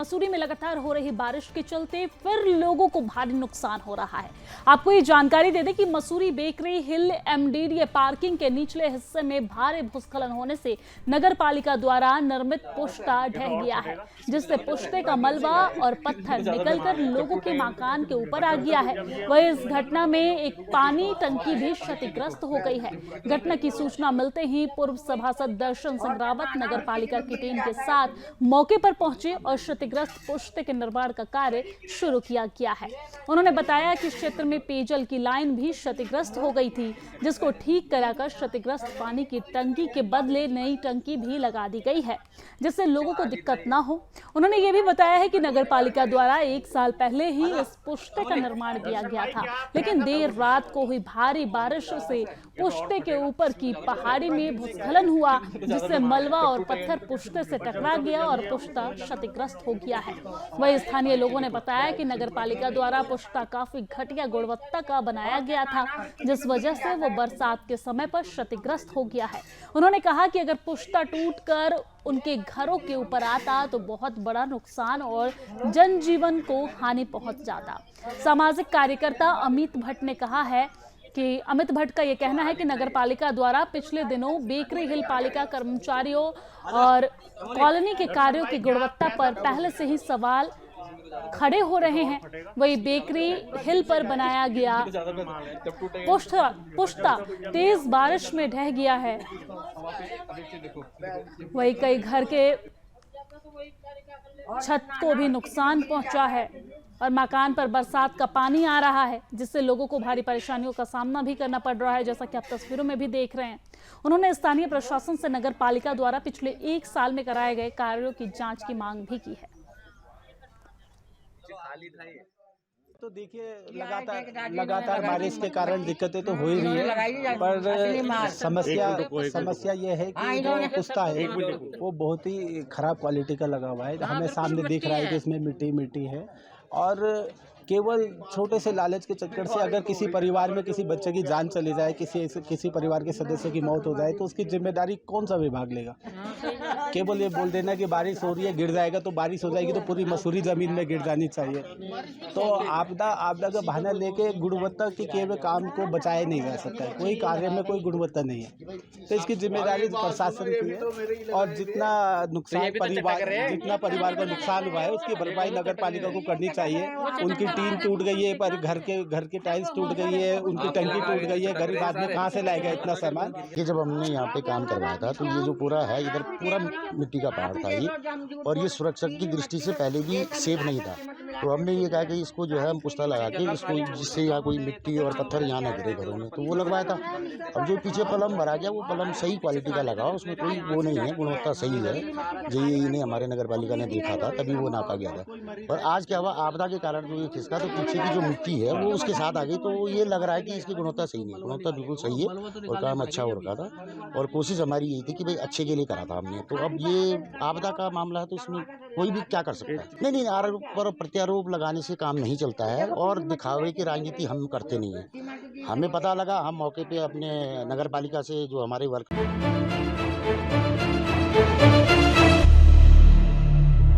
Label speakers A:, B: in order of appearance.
A: मसूरी में लगातार हो रही बारिश के चलते फिर लोगों को भारी नुकसान हो रहा है। आपको ये जानकारी दे दें कि मसूरी बेकरी हिल एमडीडीए पार्किंग के निचले हिस्से में भारी भूस्खलन होने से नगर पालिका द्वारा निर्मित पुश्ता ढह गया है, जिससे पुश्ते का मलबा और पत्थर निकलकर लोगों के मकान के ऊपर आ गया है। वहीं इस घटना में एक पानी टंकी भी क्षतिग्रस्त हो गई है। घटना की सूचना मिलते ही पूर्व सभासद दर्शन सिंह रावत नगर पालिका की टीम के साथ मौके पर पहुंचे और क्षतिग्रस्त पुश्ते के निर्माण का कार्य शुरू किया गया है। उन्होंने बताया कि क्षेत्र में पेयजल की लाइन भी क्षतिग्रस्त हो गई थी, जिसको ठीक कराकर क्षतिग्रस्त पानी की टंकी के बदले नई टंकी भी लगा दी गई है, जिससे लोगों को दिक्कत न हो। उन्होंने ये भी बताया है कि नगर पालिका द्वारा 1 साल पहले ही इस पुश्ते का निर्माण किया गया था, लेकिन देर रात को हुई भारी बारिश से पुश्ते के ऊपर की पहाड़ी में भूस्खलन हुआ, जिससे मलबा और पत्थर पुश्ते से टकरा गया और पुश्ता क्षतिग्रस्त हो गया है। वहीं स्थानीय लोगों ने बताया कि नगर पालिका द्वारा पुश्ता काफी घटिया गुणवत्ता का बनाया गया था, जिस वजह से वो बरसात के समय पर क्षतिग्रस्त हो गया है। उन्होंने कहा कि अगर पुश्ता टूटकर उनके घरों के ऊपर आता तो बहुत बड़ा नुकसान और जनजीवन को हानि पहुंच जाता। सामाजिक कार्यकर्ता अमित भट्ट ने कहा है कि अमित भट्ट का यह कहना है कि नगर पालिका द्वारा पिछले दिनों बेकरी हिल पालिका कर्मचारियों और कॉलोनी के कार्यों की गुणवत्ता पर पहले से ही सवाल खड़े हो रहे हैं। वही बेकरी हिल पर बनाया गया पुश्ता तेज बारिश में ढह गया है। वही कई घर के छत को भी नुकसान पहुंचा है और मकान पर बरसात का पानी आ रहा है, जिससे लोगों को भारी परेशानियों का सामना भी करना पड़ रहा है, जैसा कि आप तस्वीरों में भी देख रहे हैं। उन्होंने स्थानीय प्रशासन से नगर पालिका द्वारा पिछले 1 साल में कराए गए कार्यों की जांच की मांग भी की है।
B: तो देखिए लगातार बारिश के कारण दिक्कतें तो हो ही रही है, पर समस्या ये है कि जो पुश्ता है वो बहुत ही खराब क्वालिटी का लगा हुआ है। हमें सामने दिख रहा है कि इसमें मिट्टी है, और केवल छोटे से लालच के चक्कर से अगर किसी परिवार में किसी बच्चे की जान चली जाए, किसी परिवार के सदस्य की मौत हो जाए, तो उसकी जिम्मेदारी कौन सा विभाग लेगा? केवल ये बोल देना कि बारिश हो रही है, गिर जाएगा, तो बारिश हो जाएगी तो पूरी मसूरी जमीन में गिर जानी चाहिए। तो आपदा का बहाना लेके गुणवत्ता के केवल काम को बचाया नहीं जा सकता है। कोई कार्य में कोई गुणवत्ता नहीं है, तो इसकी जिम्मेदारी प्रशासन की है। और जितना परिवार का नुकसान हुआ है उसकी भरपाई नगर पालिका को करनी चाहिए। उनकी टीन टूट गई है, पर घर के टाइल्स टूट गई है, उनकी टंकी टूट गई है, गरीब आदमी कहाँ से लाएगा इतना सामान?
C: ये जब हमने यहाँ पे काम करवाया था तो ये जो पूरा है इधर पूरा मिट्टी का पहाड़ था ये, और ये सुरक्षा की दृष्टि से पहले भी सेफ नहीं था। तो हमने ये कहा कि इसको जो है हम पुश्ता लगा के इसको, जिससे यहाँ कोई मिट्टी और पत्थर यहाँ न गिरे घरों में, तो वो लगवाया था। अब जो पीछे पलम भरा गया वो पलम सही क्वालिटी का लगा, उसमें कोई वो नहीं है, गुणवत्ता सही है। जेईई ने हमारे नगर पालिका ने देखा था, तभी वो नापा गया था। और आज क्या हुआ, आपदा के कारण जो ये खिसका, तो पीछे की जो मिट्टी है वो उसके साथ आ गई, तो ये लग रहा है कि इसकी गुणवत्ता सही नहीं है। गुणवत्ता बिल्कुल सही है और काम अच्छा हो रखा था, और कोशिश हमारी यही थी कि भाई अच्छे के लिए करा था हमने। तो अब ये आपदा का मामला है, तो इसमें कोई भी क्या कर सकता है? नहीं, आरोप पर प्रत्यारोप लगाने से काम नहीं चलता है, और दिखावे की राजनीति हम करते नहीं है। हमें पता लगा, हम मौके पे अपने नगर पालिका से जो हमारे वर्क